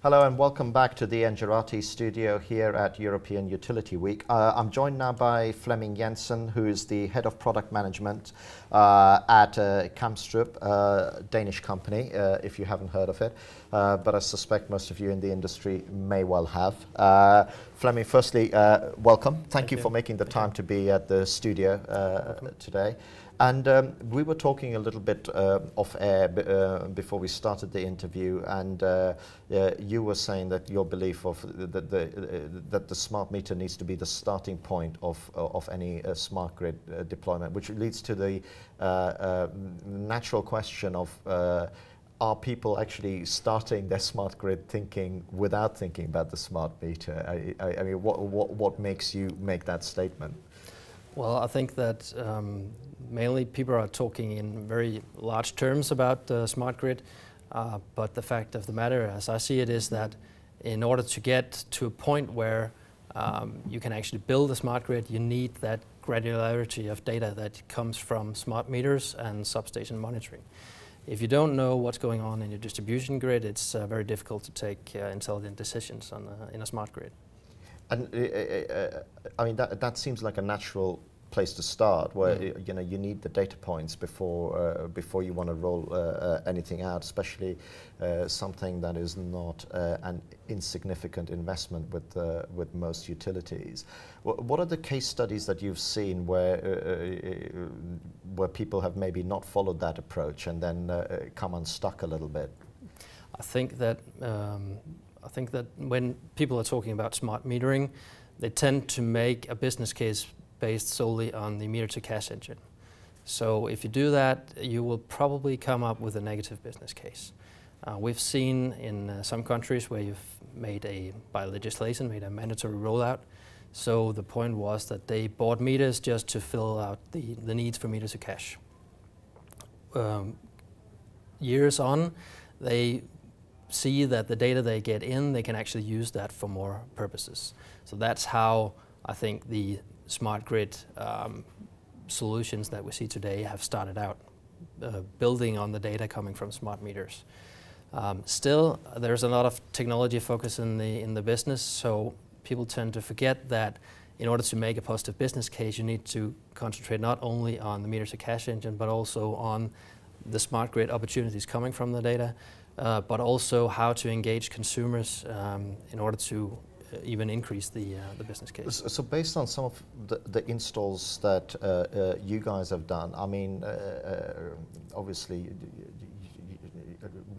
Hello and welcome back to the Engerati studio here at European Utility Week. I'm joined now by Flemming Jensen, who is the Head of Product Management at KAMSTRUP, a Danish company, if you haven't heard of it. But I suspect most of you in the industry may well have. Flemming, firstly, welcome. Thank you for making the time to be at the studio today. And we were talking a little bit off air before we started the interview, and you were saying that your belief of that the smart meter needs to be the starting point of any smart grid deployment, which leads to the natural question of are people actually starting their smart grid thinking without thinking about the smart meter? I mean, what makes you make that statement? Well, I think that mainly people are talking in very large terms about the smart grid, but the fact of the matter, as I see it, is that in order to get to a point where you can actually build a smart grid, you need that granularity of data that comes from smart meters and substation monitoring. If you don't know what's going on in your distribution grid, it's very difficult to take intelligent decisions in a smart grid. And I mean, that seems like a natural place to start, where you need the data points before you want to roll anything out, especially something that is not an insignificant investment with most utilities. What are the case studies that you've seen where people have maybe not followed that approach and then come unstuck a little bit? I think that when people are talking about smart metering, they tend to make a business case based solely on the meter-to-cash engine. So if you do that, you will probably come up with a negative business case. We've seen in some countries where you've by legislation, made a mandatory rollout. So the point was that they bought meters just to fill out the needs for meter-to-cash. Years on, they see that the data they get in, they can actually use that for more purposes. So that's how I think the smart grid solutions that we see today have started out, building on the data coming from smart meters. Still, there's a lot of technology focus in the business, so people tend to forget that in order to make a positive business case, you need to concentrate not only on the meter-to-cash engine, but also on the smart grid opportunities coming from the data, but also how to engage consumers in order to even increase the business case. So based on some of the installs that you guys have done, I mean, obviously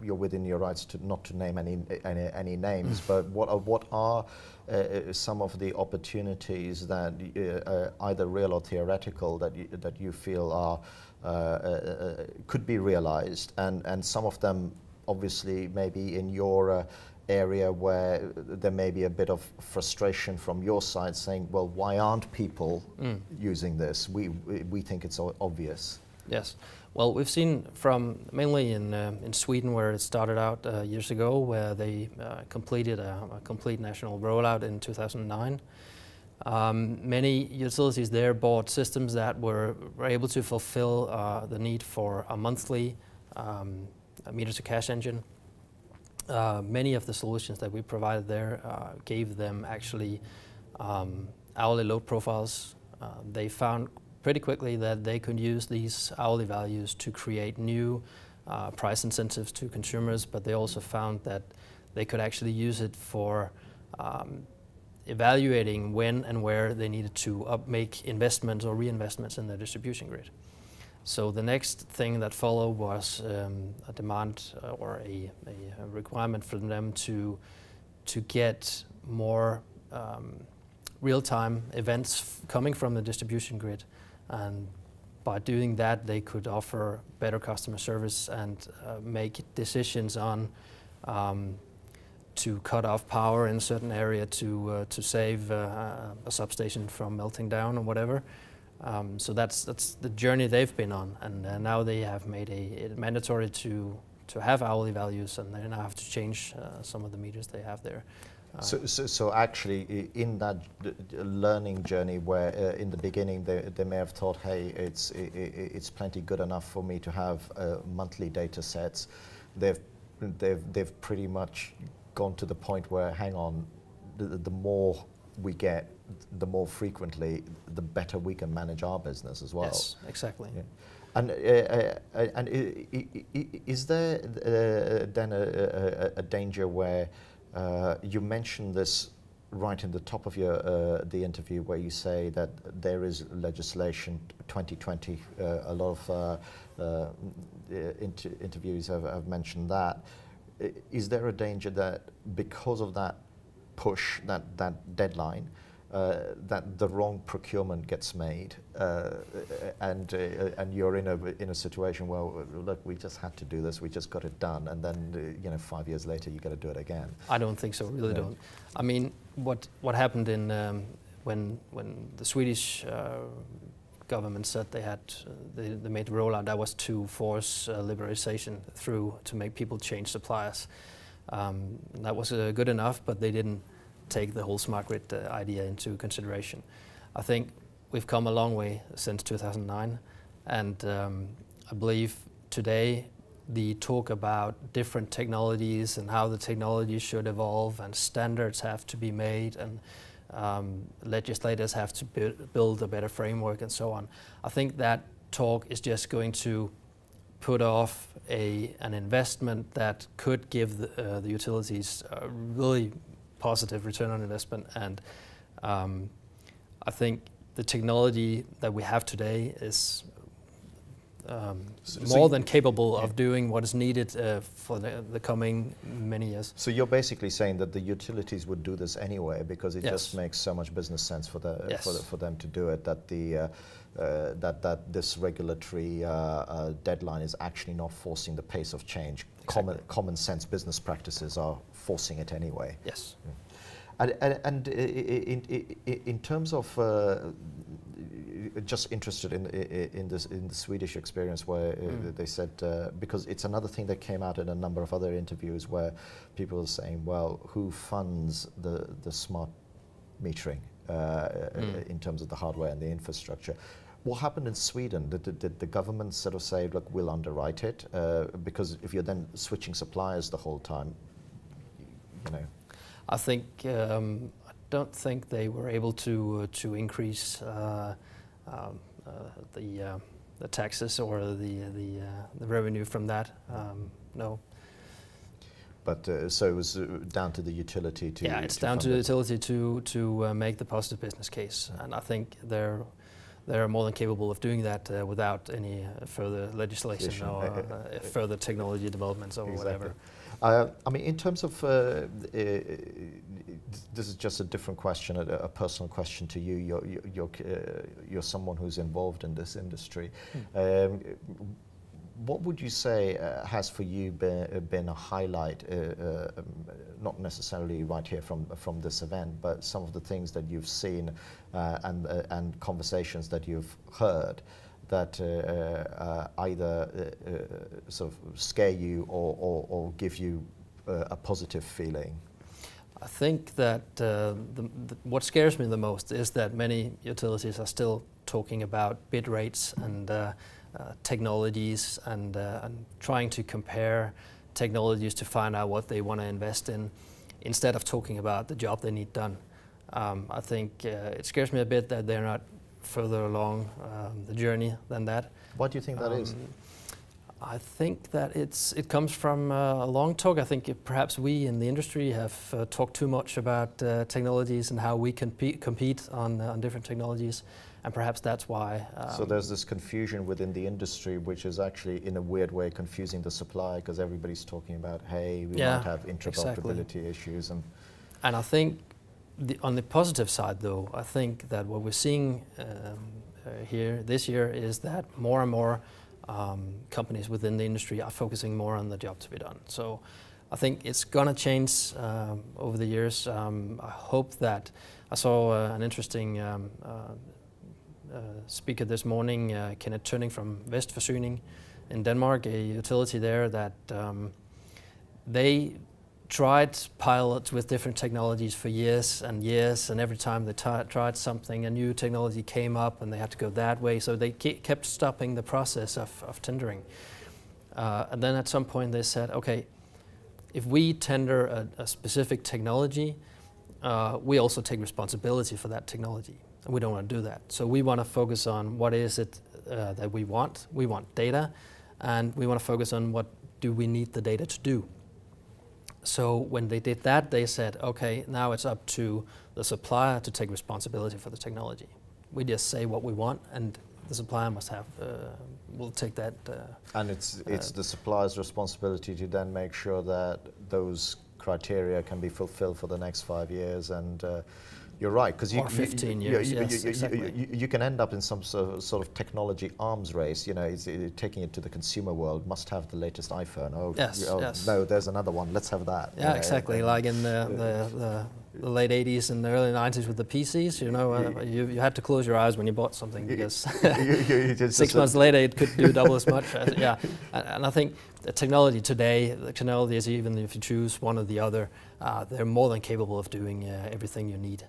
you're within your rights not to name any names, but what are some of the opportunities that either real or theoretical that you feel are could be realized, and some of them obviously maybe in your area where there may be a bit of frustration from your side, saying, well, why aren't people using this? We think it's obvious. Yes. Well, we've seen from mainly in Sweden, where it started out years ago, where they completed a complete national rollout in 2009. Many utilities there bought systems that were able to fulfill the need for a monthly meter-to-cash engine. Many of the solutions that we provided there gave them actually hourly load profiles. They found pretty quickly that they could use these hourly values to create new price incentives to consumers, but they also found that they could actually use it for evaluating when and where they needed to make investments or reinvestments in their distribution grid. So the next thing that followed was a demand or a requirement for them to get more real-time events coming from the distribution grid, and by doing that they could offer better customer service and make decisions on to cut off power in a certain area to save a substation from melting down or whatever. So that's the journey they've been on, and now they have made it mandatory to have hourly values, and they now have to change some of the meters they have there. So actually, in that learning journey, where in the beginning they may have thought, hey, it's plenty good enough for me to have monthly data sets, they've pretty much gone to the point where, hang on, the more we get, the more frequently, the better we can manage our business as well. Yes, exactly. Yeah. And is there then a danger where you mentioned this right in the top of your the interview, where you say that there is legislation 2020? A lot of interviews have mentioned that. Is there a danger that because of that push, that deadline, that the wrong procurement gets made, and you're in a situation where, look, we just had to do this, we just got it done, and then 5 years later you got to do it again? I don't think so. Really don't. I mean, what happened in when the Swedish government said they had they made the rollout, that was to force liberalization through to make people change suppliers. That was good enough, but they didn't take the whole smart grid idea into consideration. I think we've come a long way since 2009, and I believe today the talk about different technologies and how the technologies should evolve and standards have to be made and legislators have to build a better framework and so on. I think that talk is just going to put off an investment that could give the utilities a really positive return on investment, and I think the technology that we have today is more than capable of doing what is needed for the coming many years. So you're basically saying that the utilities would do this anyway because it just makes so much business sense for them to do it, that that this regulatory deadline is actually not forcing the pace of change. Exactly. Common sense business practices are forcing it anyway. Yes. And in terms of just interested in the Swedish experience, where they said, because it's another thing that came out in a number of other interviews where people are saying, well, who funds the smart metering in terms of the hardware and the infrastructure? What happened in Sweden? Did the government sort of say, look, we'll underwrite it? Because if you're then switching suppliers the whole time, I think I don't think they were able to increase the taxes or the revenue from that. No. But so it was down to the utility to. Yeah, it's down to the utility to make the positive business case, and I think they're more than capable of doing that without any further legislation or further technology developments or whatever. I mean, in terms of, this is just a different question, a personal question to you. You're someone who's involved in this industry. What would you say has for you been a highlight, not necessarily right here from this event, but some of the things that you've seen and conversations that you've heard that either sort of scare you or give you a positive feeling? I think that what scares me the most is that many utilities are still talking about bid rates and technologies and trying to compare technologies to find out what they want to invest in, instead of talking about the job they need done. I think it scares me a bit that they're not further along the journey than that. What do you think that is? I think that it comes from a long talk. I think perhaps we in the industry have talked too much about technologies and how we compete on different technologies, and perhaps that's why. So there's this confusion within the industry, which is actually in a weird way confusing the supply, because everybody's talking about, hey, we might have interoperability issues. And I think on the positive side, though, I think that what we're seeing here this year is that more and more companies within the industry are focusing more on the job to be done. So I think it's going to change over the years. I hope that I saw an interesting speaker this morning, Kenneth Tønning from Vestforsyning in Denmark, a utility there that they tried pilots with different technologies for years, and every time they tried something, a new technology came up and they had to go that way, so they kept stopping the process of tendering. And then at some point they said, okay, if we tender a specific technology, we also take responsibility for that technology. And we don't want to do that. So we want to focus on what is it that we want. We want data, and we want to focus on what do we need the data to do. So when they did that, they said, okay, now it's up to the supplier to take responsibility for the technology. We just say what we want, and the supplier must have, will take that. And it's the supplier's responsibility to then make sure that those criteria can be fulfilled for the next 5 years, and you're right, because or 15 years. You can end up in some sort of technology arms race. You know, taking it to the consumer world. Must have the latest iPhone. Oh, yes. No, there's another one. Let's have that. Yeah, exactly. Like in the late 80s and the early 90s with the PCs, you know, you had to close your eyes when you bought something, because 6 months later it could do double as much. Yeah, and I think the technology today, the technology is, even if you choose one or the other, they're more than capable of doing everything you need.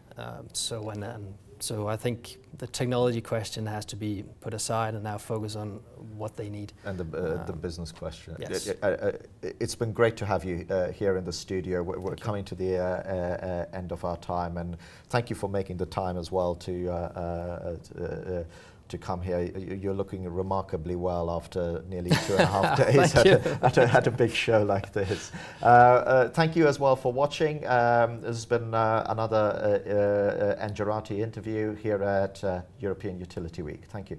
So I think the technology question has to be put aside and now focus on what they need. And the business question. Yes. It's been great to have you here in the studio. We're coming to the end of our time, and thank you for making the time as well to come here. You're looking remarkably well after nearly 2.5 days at a big show like this. Thank you as well for watching. This has been another Engerati interview here at European Utility Week. Thank you.